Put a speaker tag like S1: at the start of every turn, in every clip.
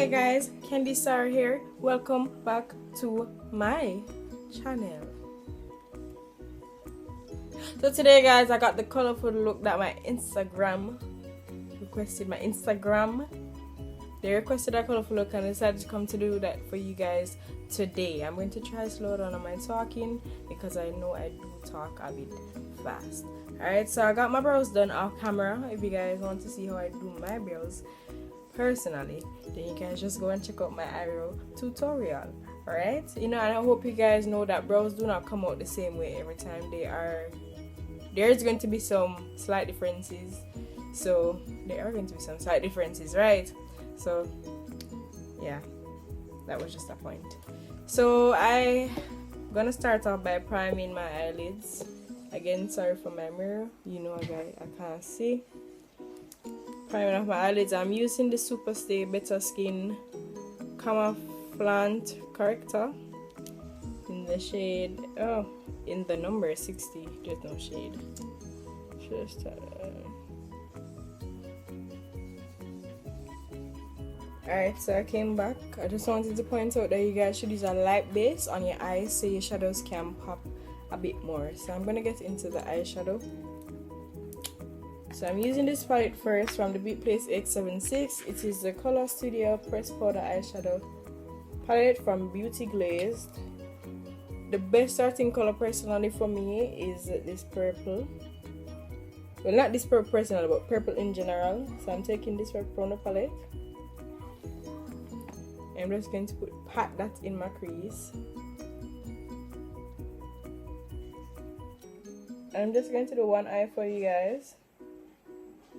S1: Hey guys, Kandice here. Welcome back to my channel. So today guys, I got the colorful look that my Instagram requested. They requested a colorful look and I decided to come to do that for you guys today. I'm going to try slow down on my talking because I know I do talk a bit fast. Alright, so I got my brows done off camera. If you guys want to see how I do my brows personally, then you guys just go and check out my eyebrow tutorial. Alright, and I hope you guys know that brows do not come out the same way every time. There's going to be some slight differences. So there are going to be some slight differences, right? So yeah, that was just a point. So I'm gonna start off by priming my eyelids. Again, sorry for my mirror, I can't see. Priming off my eyelids, I'm using the Super Stay Better Skin Camouflage Corrector in the shade, in the number 60. There's no shade. Alright, so I came back. I just wanted to point out that you guys should use a light base on your eyes so your shadows can pop a bit more. So I'm gonna get into the eyeshadow. So I'm using this palette first from the Beauts X76. It is the Color Studio Press Powder Eyeshadow palette from Beauty Glazed. The best starting color personally for me is this purple. Well, not this purple personally, but purple in general. So I'm taking this purple on the palette. I'm just going to pat that in my crease. I'm just going to do one eye for you guys.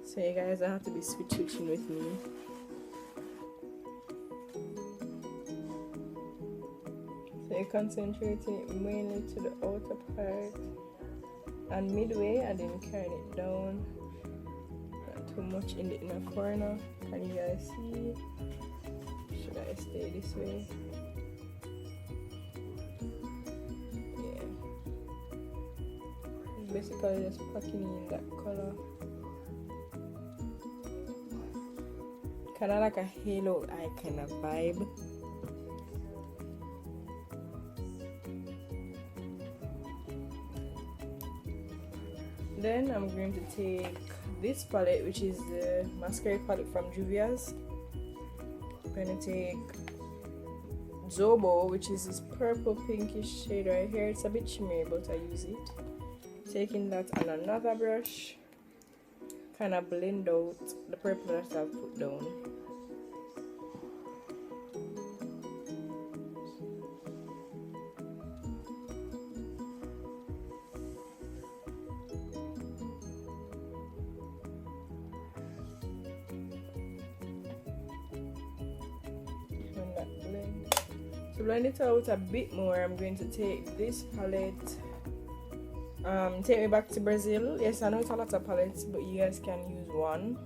S1: So you guys don't have to be switching with me. So you're concentrating mainly to the outer part and midway, and then carrying it down. Not too much in the inner corner. Can you guys see? Should I stay this way? Yeah. Basically just packing in that color. Kinda like a halo eye kind of vibe. Then I'm going to take this palette, which is the mascara palette from Juvia's. I'm going to take Zobo, which is this purple pinkish shade right here. It's a bit shimmery, but I use it. Taking that on another brush, kind of blend out the purple that I've put down. To blend it out a bit more, I'm going to take this palette. Take me back to Brazil. Yes, I know it's a lot of palettes, but you guys can use one.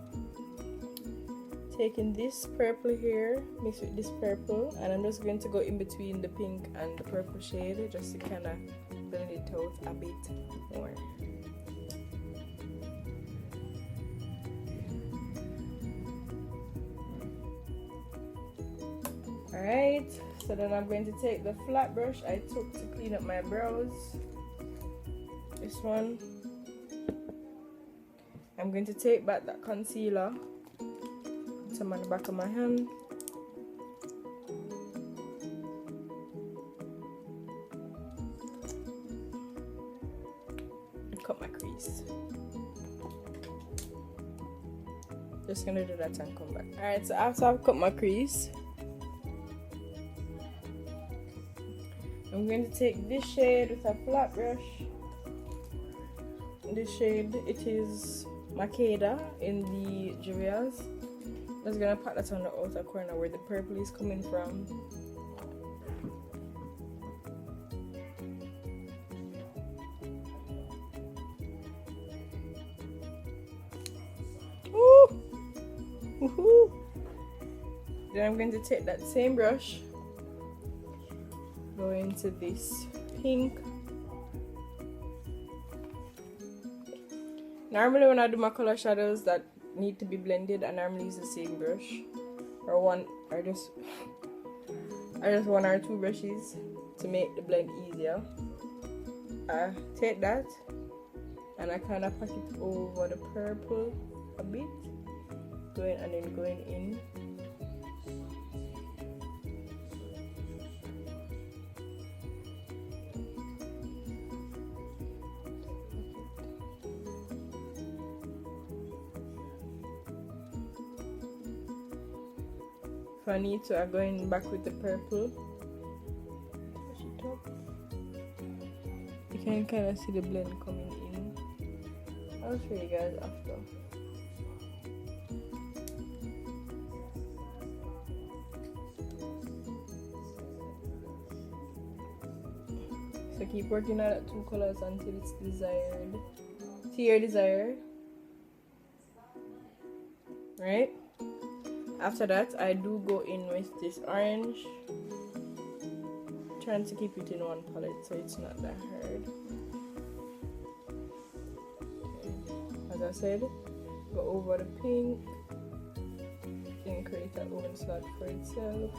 S1: Taking this purple here, mixed with this purple, and I'm just going to go in between the pink and the purple shade just to kind of blend it out a bit more. Alright, so then I'm going to take the flat brush I took to clean up my brows. This one. I'm going to take back that concealer, put some on the back of my hand. And cut my crease. Just gonna do that and come back. Alright, so after I've cut my crease, I'm going to take this shade with a flat brush. This shade, it is Makeda in the Juvia's. I'm just gonna pat that on the outer corner where the purple is coming from. Woo! Woohoo! Then I'm going to take that same brush, go into this pink. Normally when I do my color shadows that need to be blended, I normally use the same brush. or one, or just one or two brushes to make the blend easier. I take that and I kind of pack it over the purple a bit, going and then going in. If I need to, I'm going back with the purple. You can kind of see the blend coming in. I'll show you guys after. So keep working on that two colors until it's desired. To your desire. Right? After that, I do go in with this orange. Trying to keep it in one palette so it's not that hard. Okay. As I said, go over the pink and create an open slot for itself.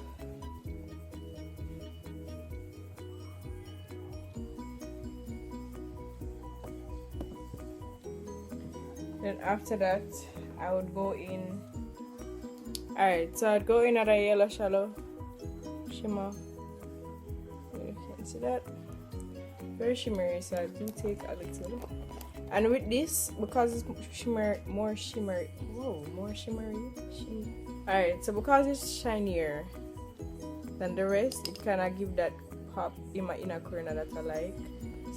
S1: Then after that, I would go in. Alright, so I'd go in at a yellow shadow shimmer. You can see that. Very shimmery, so I do take a little. And with this, because it's more shimmery. Alright, so because it's shinier than the rest, it kind of give that pop in my inner corner that I like.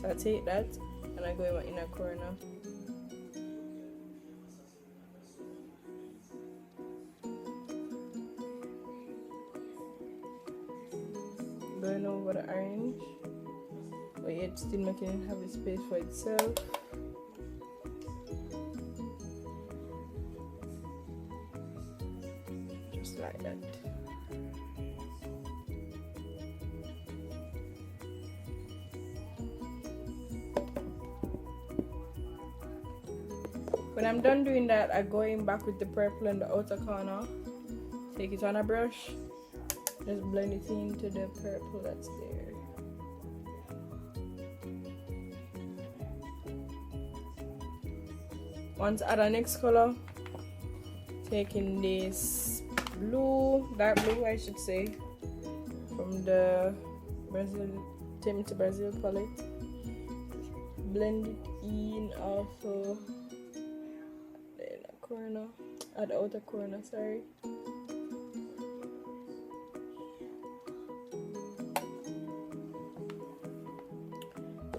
S1: So I take that and I go in my inner corner. Going over the orange, but yet still making it have a space for itself. Just like that. When I'm done doing that, I go in back with the purple in the outer corner, take it on a brush, just blend it into the purple that's there. Once I add the next color, taking this blue, dark blue I should say, from the Brazil palette, blend it in also in the corner, at the outer corner, sorry.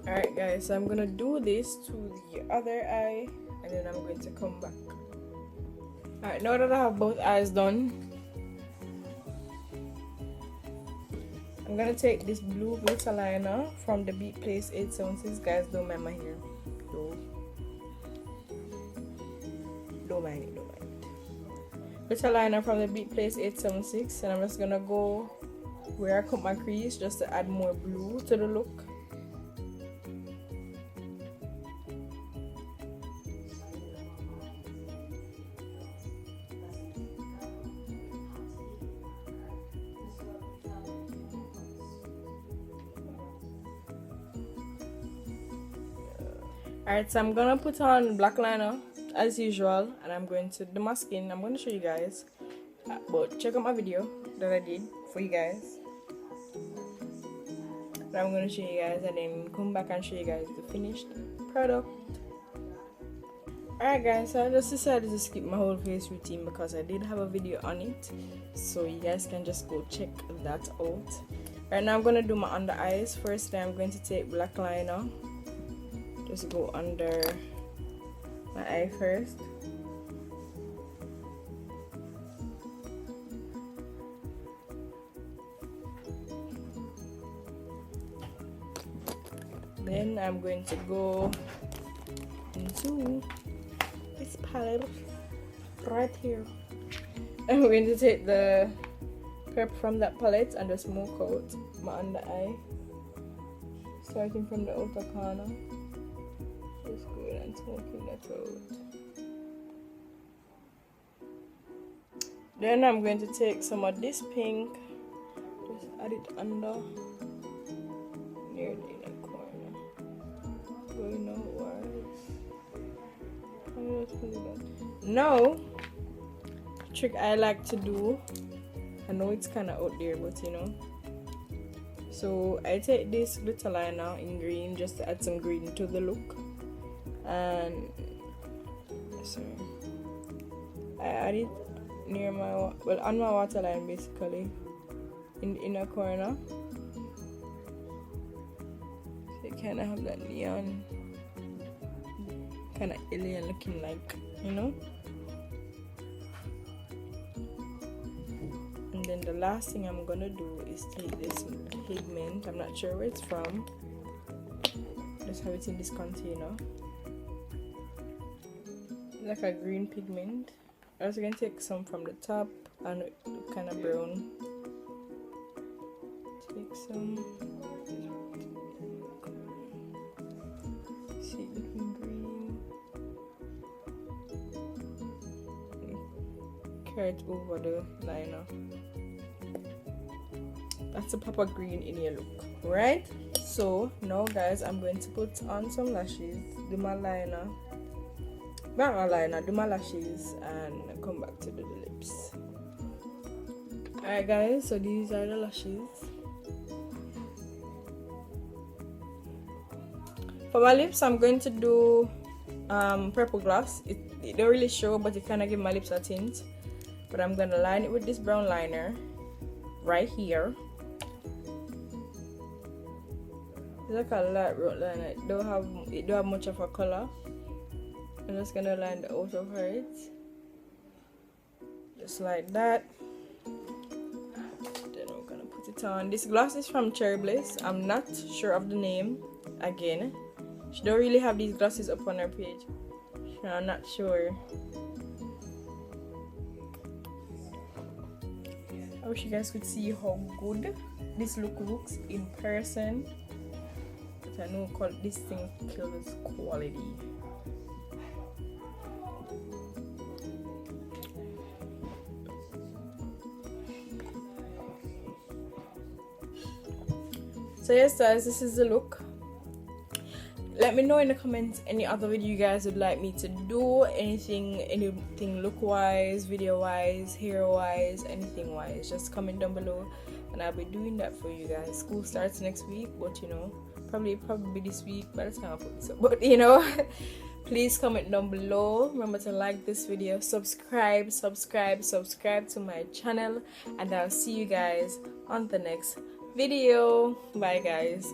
S1: Alright guys, so I'm gonna do this to the other eye and then I'm going to come back. Alright, now that I have both eyes done, I'm gonna take this blue glitter liner from the Beat Place 876. Guys, don't mind my hair. Don't mind it. Glitter liner from the Beat Place 876, and I'm just gonna go where I cut my crease just to add more blue to the look. Alright, so I'm gonna put on black liner as usual, and I'm going to do my skin. I'm gonna show you guys, but check out my video that I did for you guys. But I'm gonna show you guys and then come back and show you guys the finished product. Alright guys, so I just decided to skip my whole face routine because I did have a video on it, so you guys can just go check that out. Right now I'm gonna do my under eyes. First I'm going to take black liner, just go under my eye first. Then I'm going to go into this palette right here. I'm going to take the purple from that palette and just smoke out my under eye, starting from the outer corner. Just going and smoking that out. Then I'm going to take some of this pink, just add it under near the inner corner. Going outwards. Now, trick I like to do, I know it's kind of out there, but you know, so I take this glitter liner in green just to add some green to the look, and sorry, I add it near my, well, on my waterline basically, in the inner corner, so you kind of have that neon, kind of alien looking, like, you know. And then the last thing I'm gonna do is take this pigment, I'm not sure where it's from, just have it in this container, like a green pigment. I also gonna take some from the top and kind of brown. Take some. See, looking green. Carry it over the liner. That's a proper green in your look, right? So now, guys, I'm going to put on some lashes, do my liner. Not my liner, do my lashes, and come back to do the lips. Alright, guys, so these are the lashes. For my lips, I'm going to do purple gloss. It don't really show, but it kind of give my lips a tint. But I'm gonna line it with this brown liner right here. It's like a light brown liner. It don't have much of a color. I'm just gonna line the outer part, just like that. Then I'm gonna put it on. This gloss is from Cherry Bliss. I'm not sure of the name. Again, she don't really have these glosses up on her page, so I'm not sure. I wish you guys could see how good this look looks in person. But I know this thing kills quality. So yes, guys, this is the look. Let me know in the comments any other video you guys would like me to do, anything look wise, video wise, hair wise, anything wise. Just comment down below and I'll be doing that for you guys. School starts next week, but you know, probably this week by the time I put this up, but you know. Please comment down below. Remember to like this video, subscribe to my channel, and I'll see you guys on the next video. Bye, guys.